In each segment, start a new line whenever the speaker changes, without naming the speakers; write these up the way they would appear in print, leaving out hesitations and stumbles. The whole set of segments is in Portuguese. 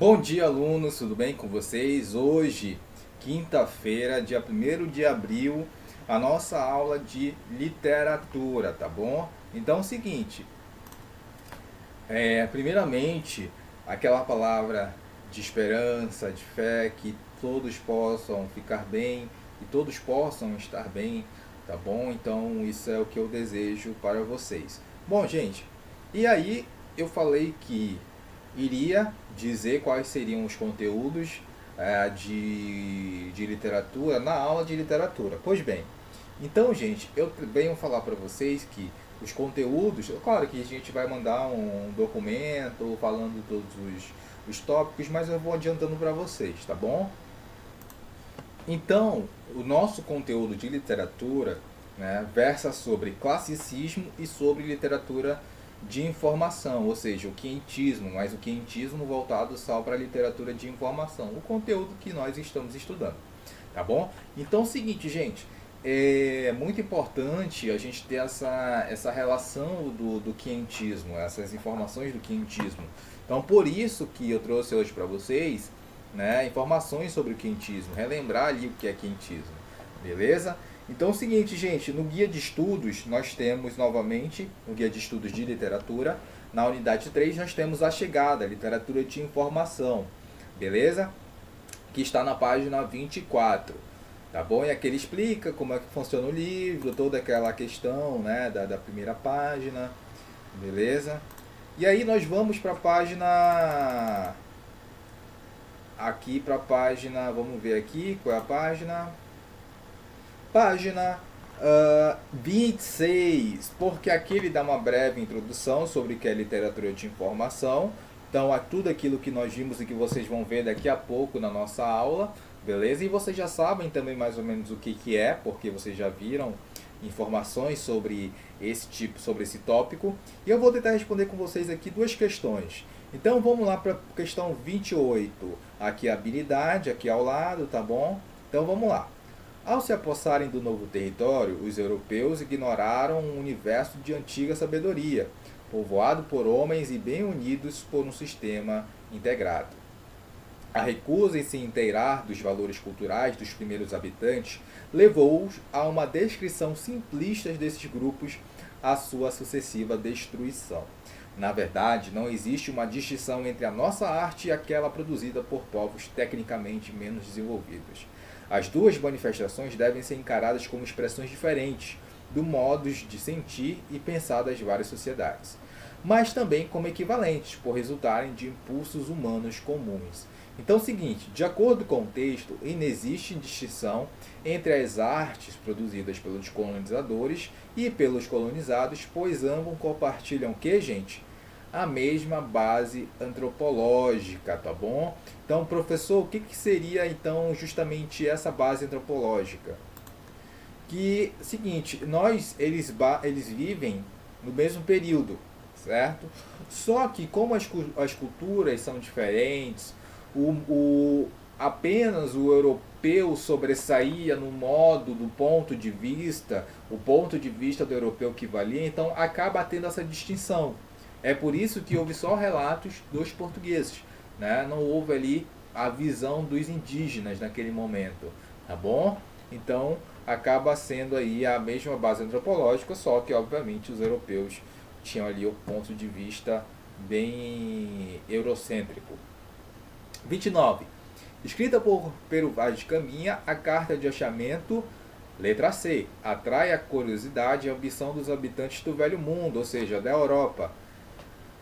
Bom dia, alunos, tudo bem com vocês? Hoje, quinta-feira, dia 1º de abril, a nossa aula de literatura, tá bom? Então é o seguinte, primeiramente, aquela palavra de esperança, de fé, que todos possam ficar bem e todos possam estar bem, tá bom? Então isso é o que eu desejo para vocês. Bom, gente, e aí eu falei que iria dizer quais seriam os conteúdos de literatura na aula de literatura. Pois bem, então, gente, eu venho falar para vocês que os conteúdos, claro que a gente vai mandar um documento falando todos os tópicos, mas eu vou adiantando para vocês, tá bom? Então, o nosso conteúdo de literatura, né, versa sobre classicismo e sobre literatura de informação, ou seja, o quentismo, mas o quentismo voltado só para a literatura de informação, o conteúdo que nós estamos estudando, tá bom? Então é o seguinte, gente, é muito importante a gente ter essa relação do quentismo, essas informações do quentismo. Então por isso que eu trouxe hoje para vocês, né, informações sobre o quentismo, relembrar ali o que é quentismo, beleza? Então é o seguinte, gente, no guia de estudos nós temos novamente, no guia de estudos de literatura, na unidade 3 nós temos a chegada, literatura de informação, beleza? Que está na página 24, tá bom? E aqui ele explica como é que funciona o livro, toda aquela questão, né, da primeira página, beleza? E aí nós vamos para a página, aqui para a página, vamos ver aqui qual é a página, página 26, porque aqui ele dá uma breve introdução sobre o que é literatura de informação. Então, tudo aquilo que nós vimos e que vocês vão ver daqui a pouco na nossa aula, beleza? E vocês já sabem também mais ou menos o que é, porque vocês já viram informações sobre esse tipo, sobre esse tópico. E eu vou tentar responder com vocês aqui duas questões. Então, vamos lá para a questão 28. Aqui a habilidade, aqui ao lado, tá bom? Então, vamos lá. Ao se apossarem do novo território, os europeus ignoraram um universo de antiga sabedoria, povoado por homens e bem unidos por um sistema integrado. A recusa em se inteirar dos valores culturais dos primeiros habitantes levou-os a uma descrição simplista desses grupos à sua sucessiva destruição. Na verdade, não existe uma distinção entre a nossa arte e aquela produzida por povos tecnicamente menos desenvolvidos. As duas manifestações devem ser encaradas como expressões diferentes do modos de sentir e pensar das várias sociedades, mas também como equivalentes, por resultarem de impulsos humanos comuns. Então é o seguinte, de acordo com o texto, inexiste distinção entre as artes produzidas pelos colonizadores e pelos colonizados, pois ambos compartilham o que, gente? A mesma base antropológica, tá bom? Então, professor, o que seria então justamente essa base antropológica? Que, seguinte, eles vivem no mesmo período, certo? Só que como as culturas são diferentes, apenas o europeu sobressaía no modo, do ponto de vista, o ponto de vista do europeu que valia, então acaba tendo essa distinção. É por isso que houve só relatos dos portugueses, né? Não houve ali a visão dos indígenas naquele momento, tá bom? Então acaba sendo aí a mesma base antropológica, só que obviamente os europeus tinham ali o ponto de vista bem eurocêntrico. 29. Escrita por Pero Vaz de Caminha, a carta de achamento, letra C, atrai a curiosidade e a ambição dos habitantes do Velho Mundo, ou seja, da Europa,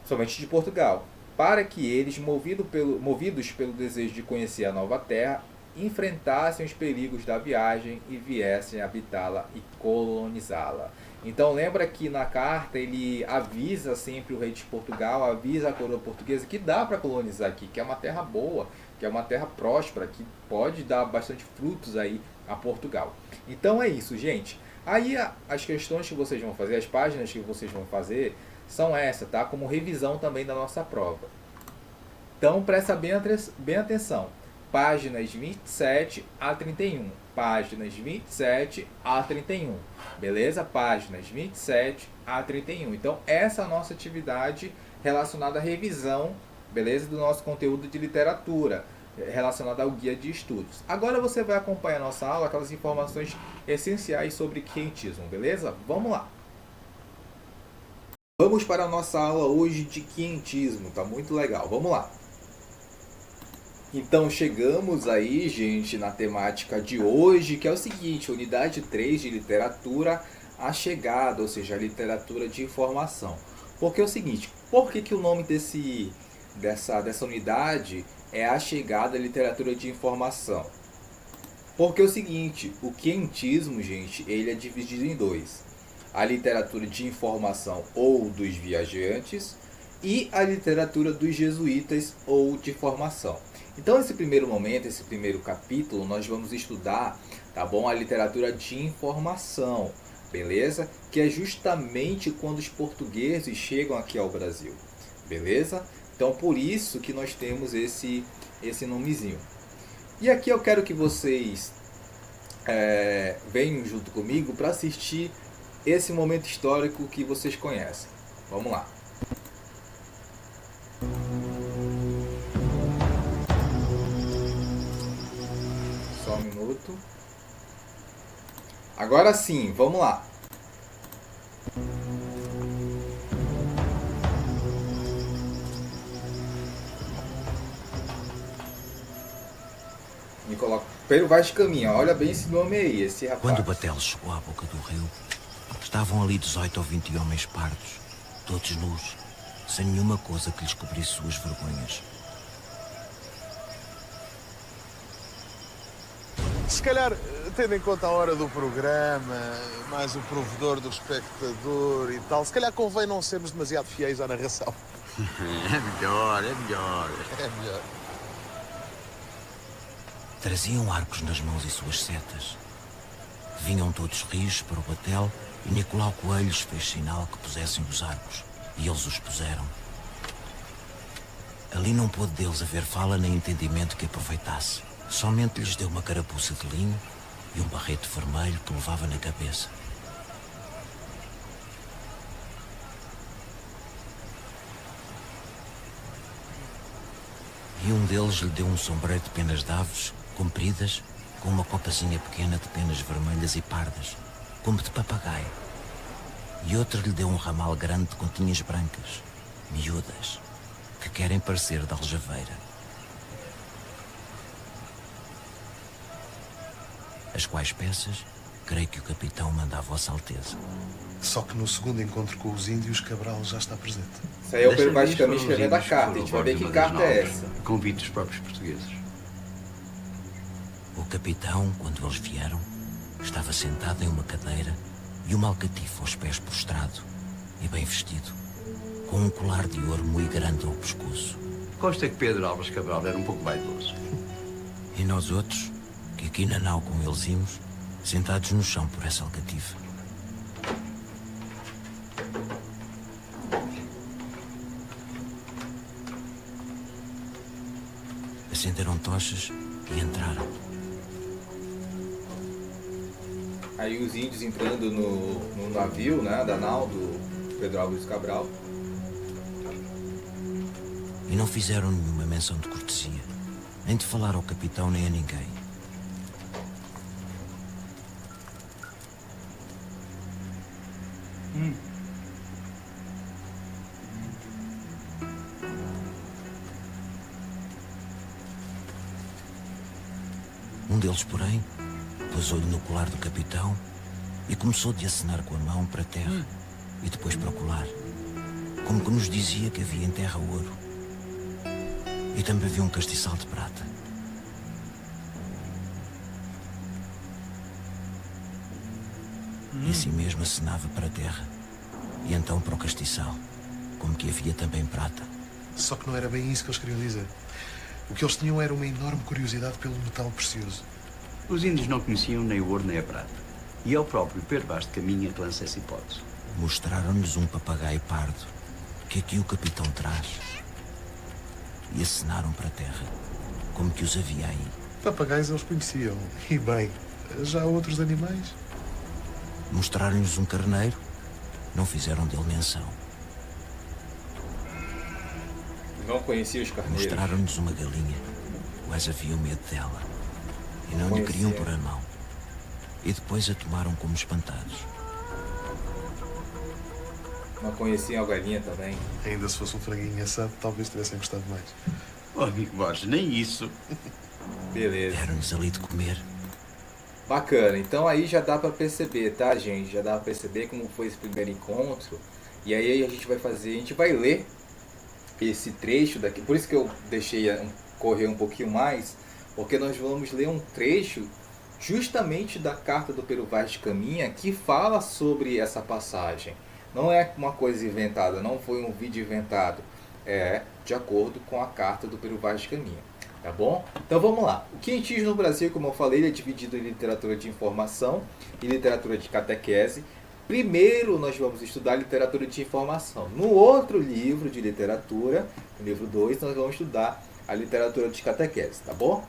somente de Portugal, para que eles, movidos pelo desejo de conhecer a nova terra, enfrentassem os perigos da viagem e viessem habitá-la e colonizá-la. Então lembra que na carta ele avisa sempre o rei de Portugal, avisa a coroa portuguesa que dá para colonizar aqui, que é uma terra boa, que é uma terra próspera, que pode dar bastante frutos aí a Portugal. Então é isso, gente. Aí as questões que vocês vão fazer, as páginas que vocês vão fazer, são essas, tá? Como revisão também da nossa prova. Então presta bem atenção. Páginas 27 a 31. Páginas 27 a 31. Beleza? Páginas 27 a 31. Então essa é a nossa atividade relacionada à revisão beleza? Do nosso conteúdo de literatura relacionado ao guia de estudos. Agora você vai acompanhar a nossa aula, aquelas informações essenciais sobre quientismo, beleza? Vamos lá! Vamos para a nossa aula hoje de quientismo, tá muito legal, vamos lá! Então chegamos aí, gente, na temática de hoje, que é o seguinte, unidade 3 de literatura, a chegada, ou seja, a literatura de informação. Porque é o seguinte, por que o nome dessa unidade é a chegada à literatura de informação? Porque é o seguinte, o quientismo, gente, ele é dividido em dois. A literatura de informação ou dos viajantes e a literatura dos jesuítas ou de formação. Então, esse primeiro momento, esse primeiro capítulo, nós vamos estudar, tá bom? A literatura de informação, beleza? Que é justamente quando os portugueses chegam aqui ao Brasil, beleza? Então, por isso que nós temos esse nomezinho. E aqui eu quero que vocês venham junto comigo para assistir esse momento histórico que vocês conhecem. Vamos lá. Só um minuto. Agora sim, vamos lá. Me coloca Pedro Vaz de Caminha. Olha bem esse nome aí, esse rapaz.
Quando o Batel chegou à boca do rio, estavam ali 18 ou 20 homens pardos, todos nus, sem nenhuma coisa que lhes cobrisse suas vergonhas.
Se calhar, tendo em conta a hora do programa, mais o provedor do espectador e tal, se calhar convém não sermos demasiado fiéis à narração.
É melhor, é melhor.
É melhor.
Traziam arcos nas mãos e suas setas. Vinham todos rios para o Batel e Nicolau Coelho lhes fez sinal que pusessem os arcos. E eles os puseram. Ali não pôde deles haver fala nem entendimento que aproveitasse. Somente lhes deu uma carapuça de linho e um barrete vermelho que levava na cabeça. E um deles lhe deu um sombreiro de penas de aves, compridas, com uma copazinha pequena de penas vermelhas e pardas, como de papagaio. E outro lhe deu um ramal grande de continhas brancas, miúdas, que querem parecer de aljaveira. As quais peças, creio que o capitão manda à Vossa Alteza.
Só que no segundo encontro com os índios, Cabral já está presente.
Isso aí é o Pedro Vaz de Caminha escrevendo a carta. A gente vai ver que carta é essa.
Convite dos próprios portugueses.
O capitão, quando eles vieram, estava sentado em uma cadeira e uma alcatifa aos pés prostrado e bem vestido, com um colar de ouro muito grande ao pescoço.
Consta que Pedro Álvares Cabral era um pouco vaidoso.
E nós outros, que aqui na nau com eles íamos, sentados no chão por essa alcatifa. Acenderam tochas e entraram.
Aí os índios entrando no navio, né, da nau do Pedro Álvares Cabral.
E não fizeram nenhuma menção de cortesia, nem de falar ao capitão nem a ninguém. Um deles, porém, pôs-olho no colar do capitão e começou de acenar com a mão para a terra e depois para o colar, como que nos dizia que havia em terra ouro. E também havia um castiçal de prata. E assim mesmo acenava para a terra e então para o castiçal, como que havia também prata.
Só que não era bem isso que eles queriam dizer. O que eles tinham era uma enorme curiosidade pelo metal precioso.
Os índios não conheciam nem o ouro nem a prata. E é o próprio Pedro Vaz de Caminha que lança essa hipótese.
Mostraram-nos um papagaio pardo, que aqui o capitão traz. E acenaram para a terra, como que os havia aí.
Papagaios eles conheciam. E bem, já outros animais?
Mostraram-nos um carneiro, não fizeram dele menção.
Não conhecia os carneiros.
Mostraram-nos uma galinha, mas haviam medo dela e não lhe queriam pôr a mão. E depois a tomaram como espantados.
Não conheciam a galinha também.
Ainda se fosse um franguinho assado, talvez tivessem gostado mais.
Oh, amigo Borges, nem isso.
Beleza.
Deram-nos ali de comer.
Bacana. Então aí já dá pra perceber, tá, gente? Já dá pra perceber como foi esse primeiro encontro. E aí a gente vai fazer, a gente vai ler esse trecho daqui. Por isso que eu deixei correr um pouquinho mais, porque nós vamos ler um trecho justamente da carta do Pero Vaz de Caminha que fala sobre essa passagem. Não é uma coisa inventada, não foi um vídeo inventado. É de acordo com a carta do Pero Vaz de Caminha. Tá bom? Então vamos lá. O quentismo no Brasil, como eu falei, ele é dividido em literatura de informação e literatura de catequese. Primeiro nós vamos estudar literatura de informação. No outro livro de literatura, no livro 2, nós vamos estudar a literatura de catequese, tá bom?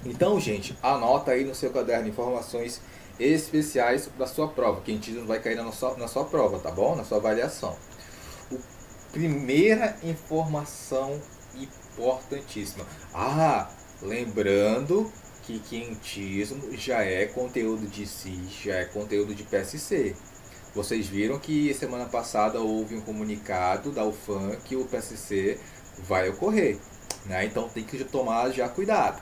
Então, gente, anota aí no seu caderno informações especiais para sua prova. Quentismo vai cair na sua prova, tá bom? Na sua avaliação. Primeira informação importantíssima. Lembrando que quentismo já é conteúdo de CIS, já é conteúdo de PSC. Vocês viram que semana passada houve um comunicado da UFAM que o PSC vai ocorrer, né? Então tem que tomar já cuidado.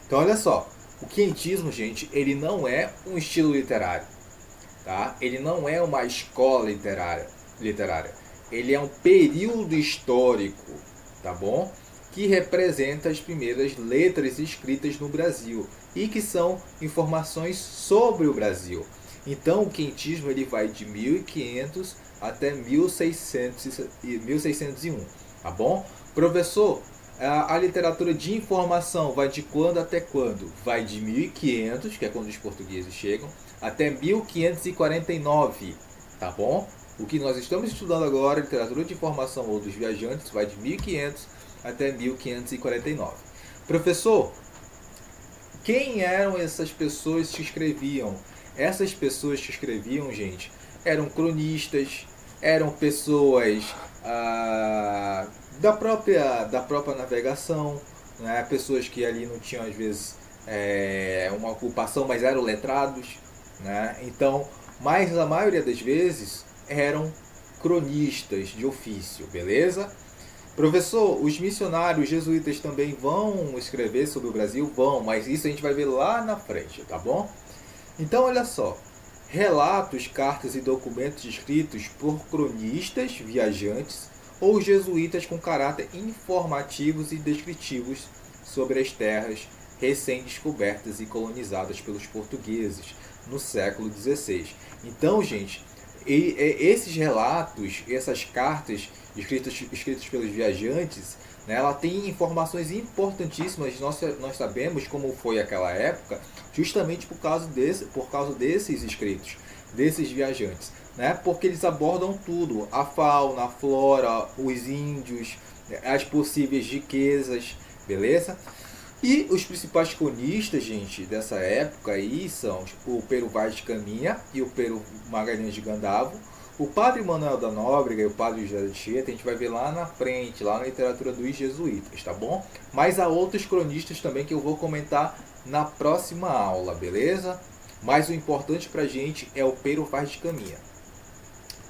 Então olha só, o quentismo, gente, ele não é um estilo literário, tá? Ele não é uma escola literária. Ele é um período histórico, tá bom? Que representa as primeiras letras escritas no Brasil e que são informações sobre o Brasil. Então o quentismo ele vai de 1500 até 1601, tá bom? Professor, a literatura de informação vai de quando até quando? Vai de 1500, que é quando os portugueses chegam, até 1549, tá bom? O que nós estamos estudando agora, literatura de informação ou dos viajantes, vai de 1500 até 1549. Professor, quem eram essas pessoas que escreviam? Essas pessoas que escreviam, gente, eram cronistas, eram pessoas da própria navegação, né? Pessoas que ali não tinham, às vezes, uma ocupação, mas eram letrados, né? Então, mas a maioria das vezes eram cronistas de ofício, beleza? Professor, os missionários jesuítas também vão escrever sobre o Brasil? Vão, mas isso a gente vai ver lá na frente, tá bom? Então, olha só. Relatos, cartas e documentos escritos por cronistas, viajantes ou jesuítas com caráter informativos e descritivos sobre as terras recém-descobertas e colonizadas pelos portugueses no século XVI. Então, gente, esses relatos, essas cartas escritas pelos viajantes, né, ela tem informações importantíssimas. Nós sabemos como foi aquela época, justamente por causa desses escritos, desses viajantes, né, porque eles abordam tudo: a fauna, a flora, os índios, as possíveis riquezas, beleza? E os principais cronistas, gente, dessa época aí são o Pero Vaz de Caminha e o Pero Magalhães de Gandavo, o Padre Manuel da Nóbrega e o Padre José de Anchieta. A gente vai ver lá na frente, lá na literatura dos jesuítas, tá bom? Mas há outros cronistas também que eu vou comentar na próxima aula, beleza? Mas o importante pra gente é o Pero Vaz de Caminha.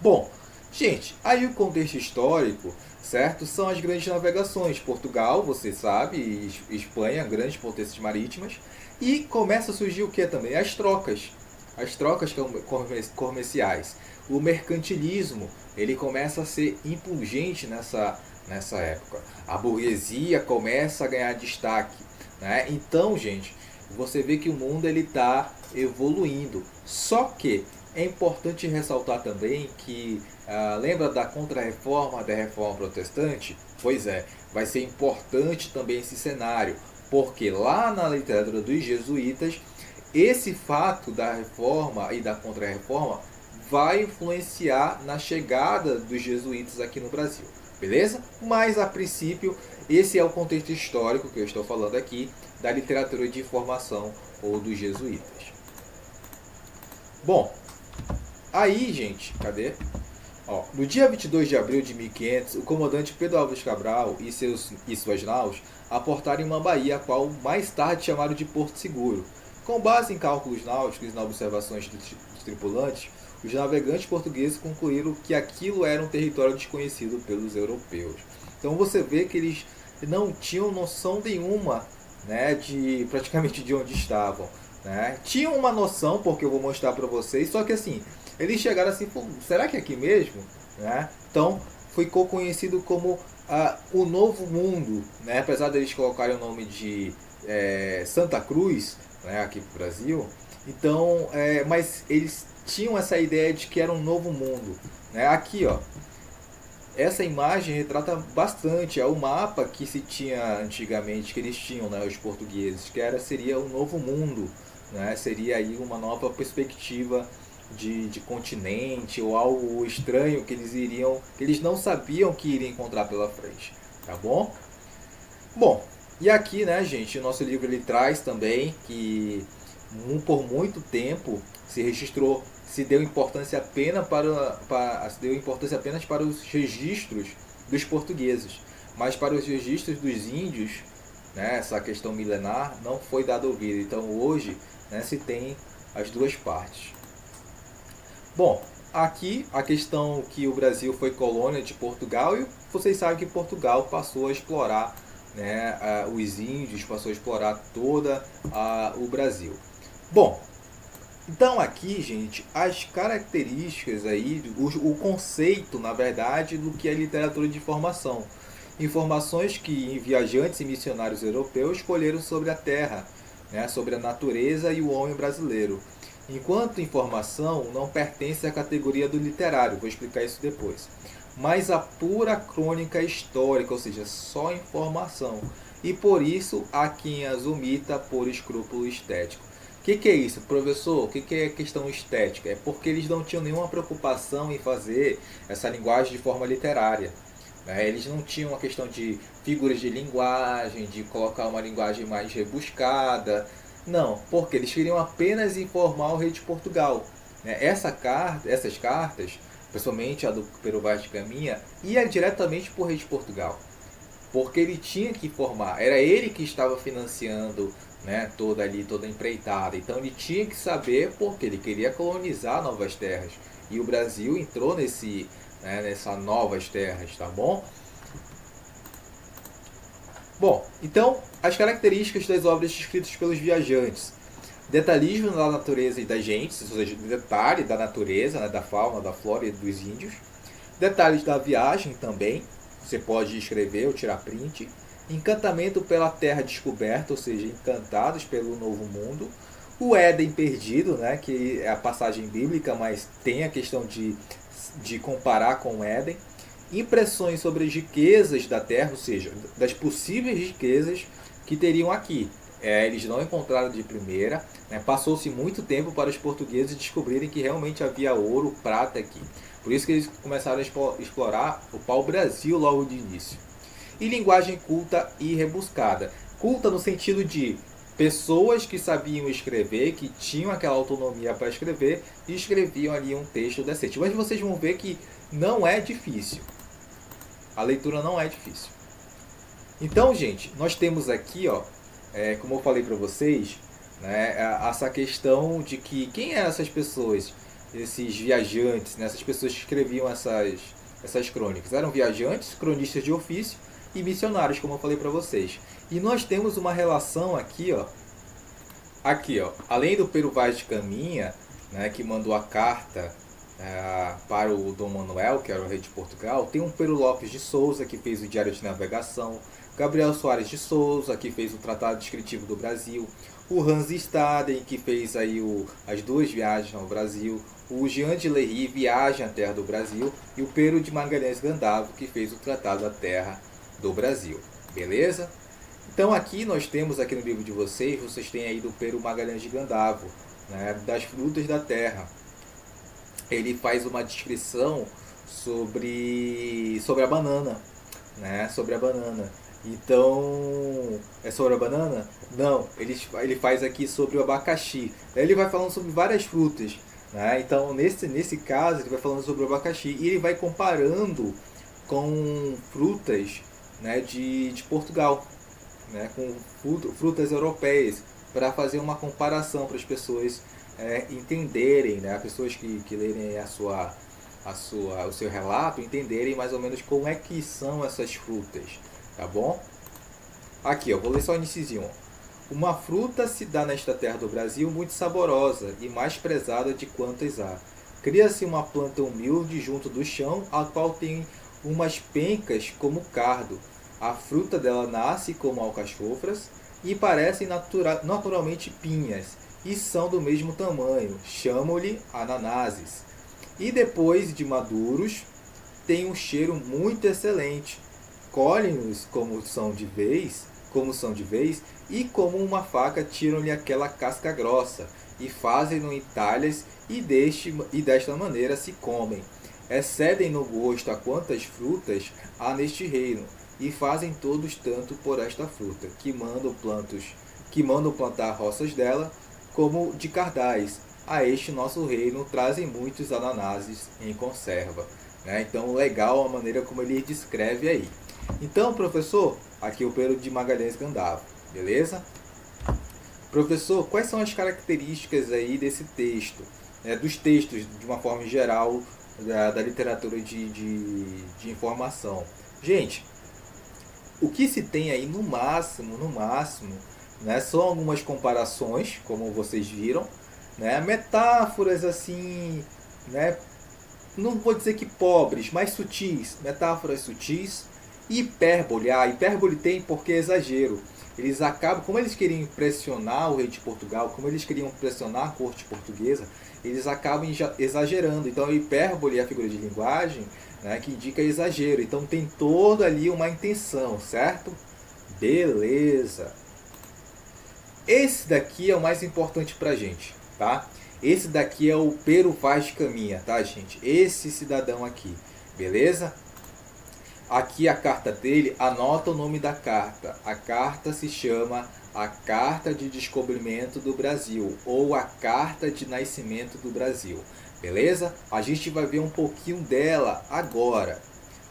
Bom, gente, aí o contexto histórico, certo? São as grandes navegações. Portugal, você sabe, e Espanha, grandes potências marítimas. E começa a surgir o que também? As trocas comerciais. O mercantilismo, ele começa a ser impungente nessa época. A burguesia começa a ganhar destaque, né? Então, gente, você vê que o mundo está evoluindo. Só que é importante ressaltar também que, lembra da Contra-Reforma, da Reforma Protestante? Pois é, vai ser importante também esse cenário, porque lá na literatura dos jesuítas, esse fato da Reforma e da Contra-Reforma vai influenciar na chegada dos jesuítas aqui no Brasil, beleza? Mas, a princípio, esse é o contexto histórico que eu estou falando aqui, da literatura de informação ou dos jesuítas. Bom, aí, gente, cadê? Ó, no dia 22 de abril de 1500, o comandante Pedro Álvares Cabral e suas naus aportaram em uma baía, a qual mais tarde chamaram de Porto Seguro. Com base em cálculos náuticos e nas observações dos tripulantes, os navegantes portugueses concluíram que aquilo era um território desconhecido pelos europeus. Então você vê que eles não tinham noção nenhuma, né, praticamente de onde estavam. Né? Tinham uma noção, porque eu vou mostrar para vocês, só que assim, eles chegaram assim, será que é aqui mesmo? Né? Então ficou conhecido como o Novo Mundo, né? Apesar deles colocarem o nome de Santa Cruz, né, aqui no Brasil. Então, mas eles tinham essa ideia de que era um novo mundo. Né? Aqui, ó, essa imagem retrata bastante o mapa que se tinha antigamente, que eles tinham, né, os portugueses, que seria um novo mundo, né? Seria aí uma nova perspectiva de continente ou algo estranho que eles não sabiam que iriam encontrar pela frente, tá bom? Bom, e aqui, né, gente, o nosso livro ele traz também que por muito tempo se deu importância apenas para os registros dos portugueses, mas para os registros dos índios, né, essa questão milenar não foi dado ouvido. Então hoje, né, se tem as duas partes. Bom, aqui a questão que o Brasil foi colônia de Portugal e vocês sabem que Portugal passou a explorar, né, os índios, passou a explorar toda o Brasil. Bom, então aqui, gente, as características aí, o conceito, na verdade, do que é literatura de informação. Informações que viajantes e missionários europeus escolheram sobre a terra, né, sobre a natureza e o homem brasileiro. Enquanto informação não pertence à categoria do literário, vou explicar isso depois, mas a pura crônica histórica, ou seja, só informação. E por isso há quem as omita por escrúpulo estético. O que é isso, professor? O que é questão estética? É porque eles não tinham nenhuma preocupação em fazer essa linguagem de forma literária. Eles não tinham a questão de figuras de linguagem, de colocar uma linguagem mais rebuscada. Não, porque eles queriam apenas informar o rei de Portugal. Essas cartas, principalmente a do Pero Vaz de Caminha, ia diretamente para o rei de Portugal. Porque ele tinha que informar, era ele que estava financiando, né, toda a empreitada. Então ele tinha que saber porque ele queria colonizar novas terras. E o Brasil entrou nessas novas terras, tá bom? Bom, então, as características das obras escritas pelos viajantes. Detalhismo da natureza e das gentes, ou seja, detalhe da natureza, né, da fauna, da flora e dos índios. Detalhes da viagem também, você pode escrever ou tirar print. Encantamento pela terra descoberta, ou seja, encantados pelo novo mundo. O Éden perdido, né, que é a passagem bíblica, mas tem a questão de comparar com o Éden. Impressões sobre as riquezas da terra, ou seja, das possíveis riquezas que teriam aqui. Eles não encontraram de primeira, né? Passou-se muito tempo para os portugueses descobrirem que realmente havia ouro, prata aqui. Por isso que eles começaram a explorar o pau-brasil logo de início. E linguagem culta e rebuscada. Culta no sentido de pessoas que sabiam escrever, que tinham aquela autonomia para escrever e escreviam ali um texto decente. Mas vocês vão ver que não é difícil. A leitura não é difícil. Então, gente, nós temos aqui, ó, como eu falei para vocês, né, essa questão de que quem eram essas pessoas, esses viajantes, né, essas pessoas que escreviam essas crônicas. Eram viajantes, cronistas de ofício e missionários, como eu falei para vocês. E nós temos uma relação aqui, ó, além do Pero Vaz de Caminha, né, que mandou a carta para o Dom Manuel, que era o rei de Portugal, tem um Pero Lopes de Souza, que fez o Diário de Navegação, Gabriel Soares de Souza, que fez o Tratado Descritivo do Brasil, o Hans Staden, que fez aí as duas viagens ao Brasil, o Jean de Lery, Viagem à Terra do Brasil, e o Pero de Magalhães Gandavo, que fez o Tratado da Terra do Brasil. Beleza? Então aqui nós temos, aqui no livro de vocês têm aí do Pero Magalhães de Gandavo, né, das frutas da terra. Ele faz uma descrição sobre a banana, né, sobre a banana. Então, é sobre a banana? Não, ele faz aqui sobre o abacaxi. Ele vai falando sobre várias frutas. né? Então, nesse caso, ele vai falando sobre o abacaxi e ele vai comparando com frutas, né, de Portugal, né, com frutas europeias, para fazer uma comparação para as pessoas entenderem, né, as pessoas que lerem o seu relato, entenderem mais ou menos como é que são essas frutas, tá bom? Aqui, ó, vou ler só o iniciozinho. Uma fruta se dá nesta terra do Brasil muito saborosa e mais prezada de quantas há. Cria-se uma planta humilde junto do chão, a qual tem umas pencas como cardo. A fruta dela nasce como alcachofras e parecem naturalmente pinhas, e são do mesmo tamanho. Chamam-lhe ananases. E depois de maduros, tem um cheiro muito excelente. Colhem-nos como são de vez, e como uma faca tiram-lhe aquela casca grossa, e fazem-no em talhas, e desta maneira se comem. Excedem no gosto a quantas frutas há neste reino, e fazem todos tanto por esta fruta, que mandam plantar roças dela, como de cardais. A este nosso reino trazem muitos ananases em conserva. Né? Então, legal a maneira como ele descreve aí. Então, professor, aqui é o Pedro de Magalhães Gandavo, beleza? Professor, quais são as características aí desse texto, dos textos de uma forma geral da literatura de informação? Gente, o que se tem aí no máximo, né, são algumas comparações, como vocês viram, né, metáforas assim, né, não vou dizer que pobres, mas sutis, metáforas sutis. Hipérbole, hipérbole tem porque é exagero. Eles acabam, como eles queriam impressionar o rei de Portugal, como eles queriam impressionar a corte portuguesa, eles acabam exagerando. Então, a hipérbole é a figura de linguagem, né, que indica exagero. Então, tem toda ali uma intenção, certo? Beleza. Esse daqui é o mais importante pra gente, tá? Esse daqui é o Pero Vaz de Caminha, tá, gente? Esse cidadão aqui, beleza? Aqui a carta dele, anota o nome da carta. A carta se chama a Carta de Descobrimento do Brasil, ou a Carta de Nascimento do Brasil, beleza? A gente vai ver um pouquinho dela agora,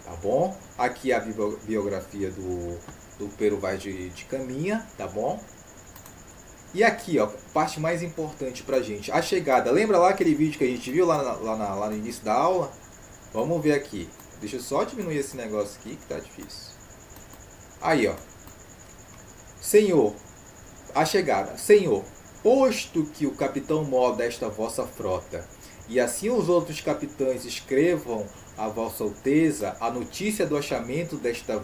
tá bom? Aqui a biografia do Pero Vaz de Caminha, tá bom? E aqui, ó, parte mais importante pra gente, a chegada. Lembra lá aquele vídeo que a gente viu lá no início da aula? Vamos ver aqui. Deixa eu só diminuir esse negócio aqui que tá difícil. Aí, ó. Senhor, a chegada. Senhor, posto que o capitão-mor desta vossa frota, e assim os outros capitães escrevam a vossa alteza a notícia do achamento dessa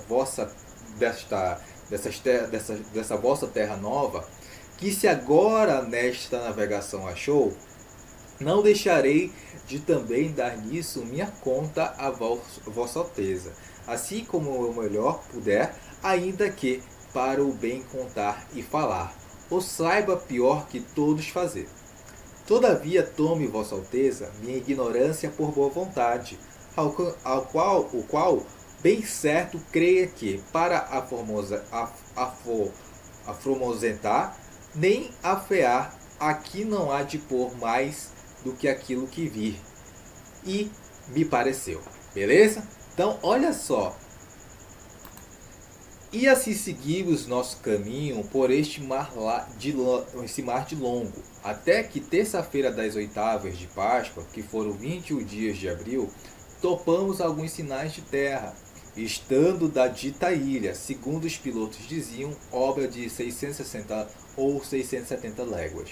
vossa terra nova, que se agora nesta navegação achou, não deixarei de também dar nisso minha conta a vossa alteza, assim como eu melhor puder, ainda que para o bem contar e falar, ou saiba pior que todos fazer. Todavia tome vossa alteza minha ignorância por boa vontade, o qual bem certo creia que, para aformosentar, nem afear, aqui não há de pôr mais do que aquilo que vir, e me pareceu. Beleza? Então, olha só. E assim seguimos nosso caminho por este mar de longo, até que terça-feira das oitavas de Páscoa, que foram 21 dias de abril, topamos alguns sinais de terra, estando da dita ilha, segundo os pilotos diziam, obra de 660 ou 670 léguas,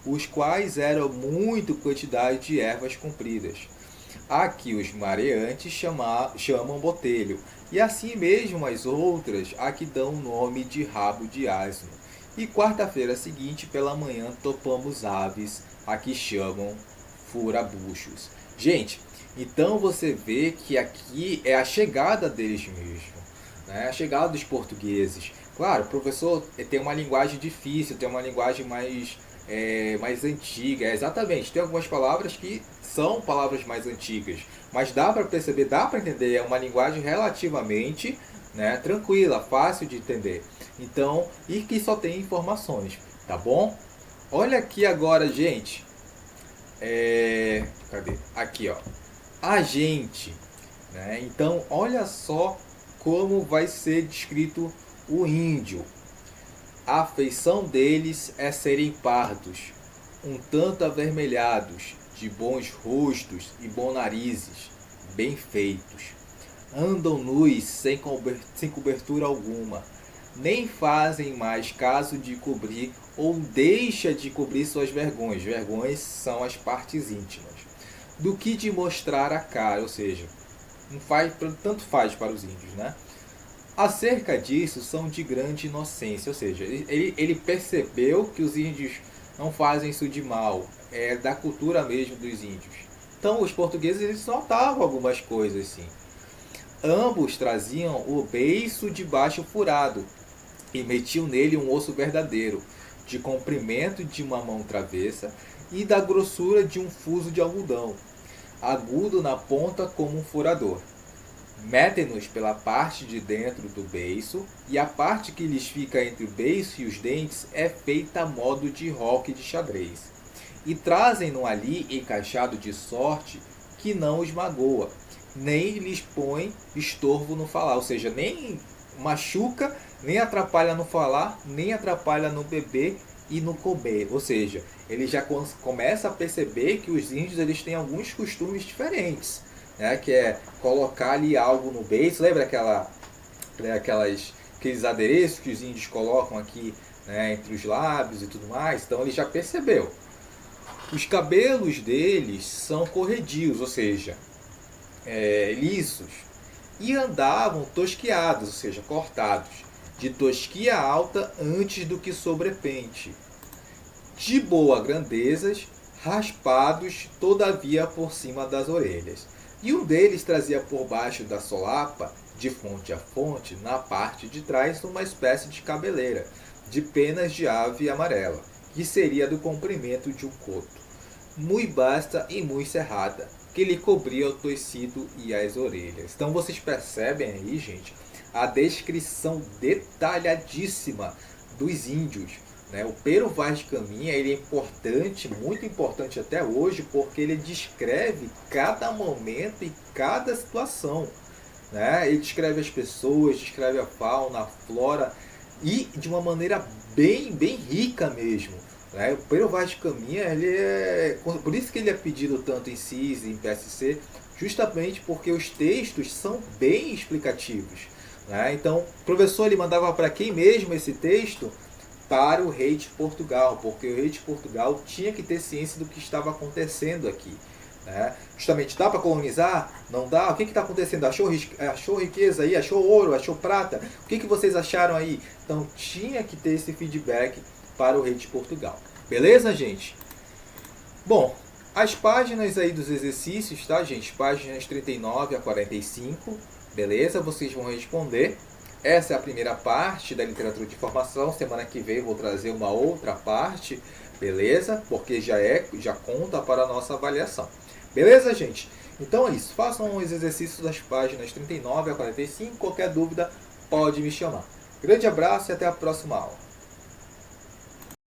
os quais eram muito quantidade de ervas compridas. Aqui os mareantes chamam botelho, e assim mesmo as outras a que dão o nome de rabo de asno. E quarta-feira seguinte, pela manhã, topamos aves, a que chamam furabuchos. Gente, então você vê que aqui é a chegada deles mesmo, né? A chegada dos portugueses. Claro, o professor tem uma linguagem difícil, tem uma linguagem mais antiga. Exatamente, tem algumas palavras que são palavras mais antigas, mas dá para perceber, dá para entender, é uma linguagem relativamente, né, tranquila, fácil de entender. Então, e que só tem informações, tá bom? Olha aqui agora, gente, Cadê? Aqui, ó. Agente, né? Então, olha só como vai ser descrito o índio. A feição deles é serem pardos, um tanto avermelhados, de bons rostos e bons narizes, bem feitos. Andam nus sem cobertura alguma, nem fazem mais caso de cobrir ou deixa de cobrir suas vergonhas. Vergonhas são as partes íntimas. Do que de mostrar a cara, ou seja, tanto faz para os índios, né? Acerca disso, são de grande inocência, ou seja, ele percebeu que os índios não fazem isso de mal, é da cultura mesmo dos índios. Então, os portugueses eles notavam algumas coisas assim. Ambos traziam o beiço de baixo furado e metiam nele um osso verdadeiro, de comprimento de uma mão travessa e da grossura de um fuso de algodão, agudo na ponta como um furador. Metem-nos pela parte de dentro do beiço, e a parte que lhes fica entre o beiço e os dentes é feita a modo de roque de xadrez. E trazem-no ali encaixado de sorte que não os magoa, nem lhes põe estorvo no falar, ou seja, nem machuca, nem atrapalha no falar, nem atrapalha no beber e no comer. Ou seja, ele já começa a perceber que os índios eles têm alguns costumes diferentes, né? Que é colocar ali algo no beiço. Lembra aqueles adereços que os índios colocam aqui, né, entre os lábios e tudo mais? Então ele já percebeu. Os cabelos deles são corredios, ou seja, lisos, e andavam tosquiados, ou seja, cortados, de tosquia alta antes do que sobrepente, de boa grandezas, raspados todavia por cima das orelhas. E um deles trazia por baixo da solapa, de fonte a fonte, na parte de trás, uma espécie de cabeleira, de penas de ave amarela, que seria do comprimento de um coto, muito basta e muito cerrada, que lhe cobria o tecido e as orelhas. Então vocês percebem aí, gente, a descrição detalhadíssima dos índios, né? O Pero Vaz de Caminha ele é importante, muito importante até hoje, porque ele descreve cada momento e cada situação, né? Ele descreve as pessoas, descreve a fauna, a flora, e de uma maneira bem rica mesmo. O Pero Vaz de Caminha, por isso que ele é pedido tanto em CIS e em PSC, justamente porque os textos são bem explicativos, né? Então, o professor ele mandava para quem mesmo esse texto? Para o rei de Portugal, porque o rei de Portugal tinha que ter ciência do que estava acontecendo aqui, né? Justamente, dá para colonizar? Não dá? O que está acontecendo? Achou riqueza aí? Achou ouro? Achou prata? O que vocês acharam aí? Então, tinha que ter esse feedback para o rei de Portugal. Beleza, gente? Bom, as páginas aí dos exercícios, tá, gente? Páginas 39 a 45, beleza? Vocês vão responder. Essa é a primeira parte da literatura de formação. Semana que vem eu vou trazer uma outra parte, beleza? Porque já conta para a nossa avaliação. Beleza, gente? Então é isso. Façam os exercícios das páginas 39 a 45. Qualquer dúvida, pode me chamar. Grande abraço e até a próxima aula.